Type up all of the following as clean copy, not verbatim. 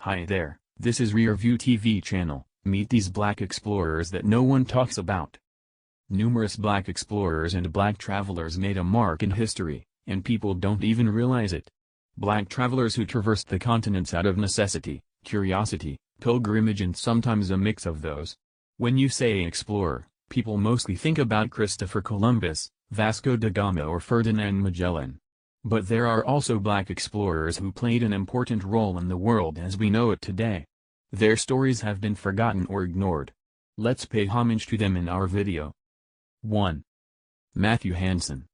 Hi there, this is Rearview TV channel. Meet these black explorers that no one talks about. Numerous black explorers and black travelers made a mark in history, and people don't even realize it. Black travelers who traversed the continents out of necessity, curiosity, pilgrimage, and sometimes a mix of those. When you say explorer, people mostly think about Christopher Columbus, Vasco da Gama, or Ferdinand Magellan. But there are also black explorers who played an important role in the world as we know it today. Their stories have been forgotten or ignored. Let's pay homage to them in our video. 1. Matthew Hansen.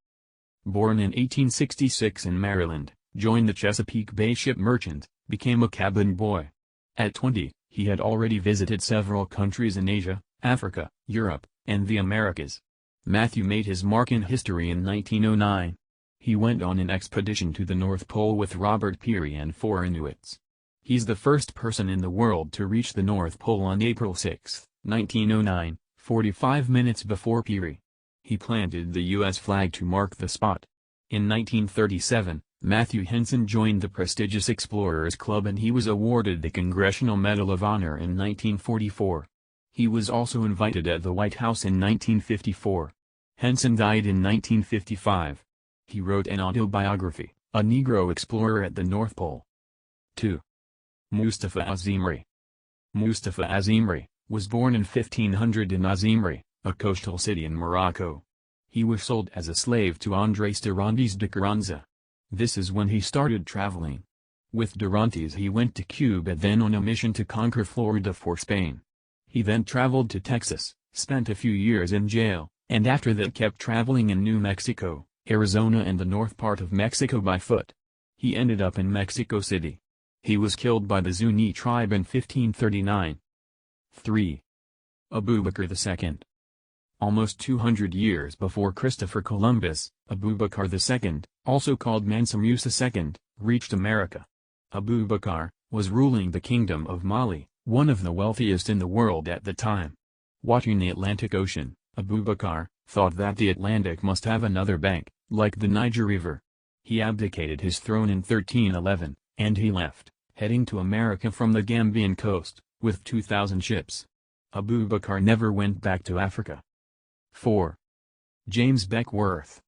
Born in 1866 in Maryland, joined the Chesapeake Bay ship merchant, became a cabin boy. At 20, he had already visited several countries in Asia, Africa, Europe, and the Americas. Matthew made his mark in history in 1909. He went on an expedition to the North Pole with Robert Peary and 4 Inuits. He's the first person in the world to reach the North Pole on April 6, 1909, 45 minutes before Peary. He planted the U.S. flag to mark the spot. In 1937, Matthew Hansen joined the prestigious Explorers Club and he was awarded the Congressional Medal of Honor in 1944. He was also invited at the White House in 1954. Hansen died in 1955. He wrote an autobiography, A Negro Explorer at the North Pole. 2. Mustafa Azimri. Mustafa Azimri was born in 1500 in Azimri, a coastal city in Morocco. He was sold as a slave to Andres Dorantes de Carranza. This is when he started traveling. With Dorantes he went to Cuba, then on a mission to conquer Florida for Spain. He then traveled to Texas, spent a few years in jail, and after that kept traveling in New Mexico, Arizona and the north part of Mexico by foot. He ended up in Mexico City. He was killed by the Zuni tribe in 1539. 3. Abubakar II. Almost 200 years before Christopher Columbus, Abubakar II, also called Mansa Musa II, reached America. Abubakar was ruling the Kingdom of Mali, one of the wealthiest in the world at the time. Watching the Atlantic Ocean, Abubakar thought that the Atlantic must have another bank, like the Niger River. He abdicated his throne in 1311, and he left, heading to America from the Gambian coast, with 2,000 ships. Abubakar never went back to Africa. 4. James Beckwourth.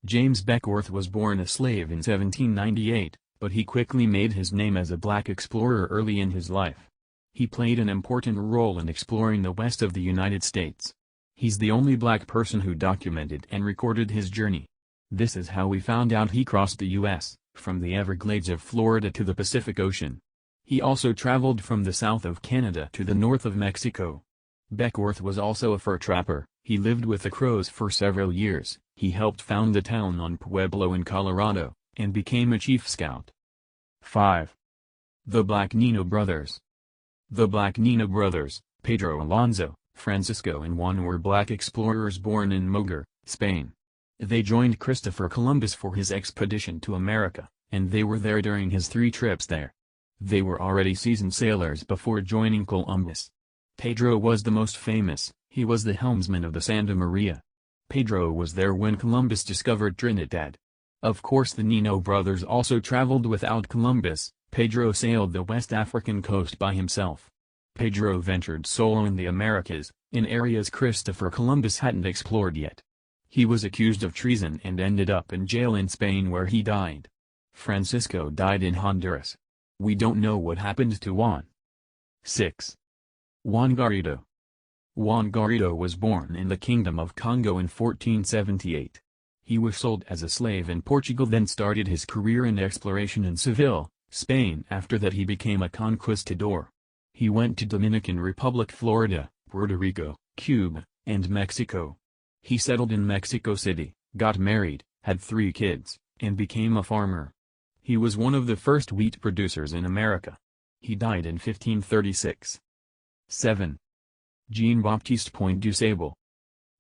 James Beckwourth was born a slave in 1798, but he quickly made his name as a black explorer early in his life. He played an important role in exploring the west of the United States. He's the only black person who documented and recorded his journey. This is how we found out he crossed the U.S., from the Everglades of Florida to the Pacific Ocean. He also traveled from the south of Canada to the north of Mexico. Beckwourth was also a fur trapper. He lived with the Crows for several years. He helped found the town on Pueblo in Colorado, and became a chief scout. 5. The Black Nino brothers. The Black Nino brothers, Pedro Alonso, Francisco and Juan, were black explorers born in Mogar, Spain. They joined Christopher Columbus for his expedition to America, and they were there during his 3 trips there. They were already seasoned sailors before joining Columbus. Pedro was the most famous. He was the helmsman of the Santa Maria. Pedro was there when Columbus discovered Trinidad. Of course, the Nino brothers also traveled without Columbus. Pedro sailed the West African coast by himself. Pedro ventured solo in the Americas, in areas Christopher Columbus hadn't explored yet. He was accused of treason and ended up in jail in Spain, where he died. Francisco died in Honduras. We don't know what happened to Juan. 6. Juan Garrido. Juan Garrido was born in the Kingdom of Congo in 1478. He was sold as a slave in Portugal, then started his career in exploration in Seville, Spain. After that he became a conquistador. He went to Dominican Republic, Florida, Puerto Rico, Cuba, and Mexico. He settled in Mexico City, got married, had 3 kids, and became a farmer. He was one of the first wheat producers in America. He died in 1536. 7. Jean-Baptiste Point du Sable.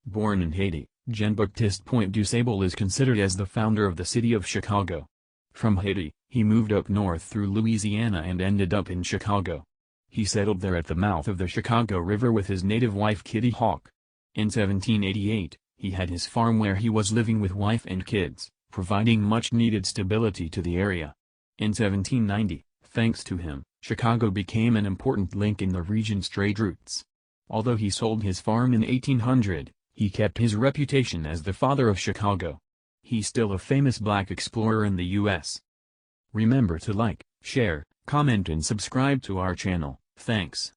Born in Haiti, Jean-Baptiste Point du Sable is considered as the founder of the city of Chicago. From Haiti, he moved up north through Louisiana and ended up in Chicago. He settled there at the mouth of the Chicago River with his native wife Kitty Hawk. In 1788, he had his farm where he was living with wife and kids, providing much-needed stability to the area. In 1790, thanks to him, Chicago became an important link in the region's trade routes. Although he sold his farm in 1800, he kept his reputation as the father of Chicago. He's still a famous black explorer in the U.S. Remember to like, share, comment and subscribe to our channel. Thanks.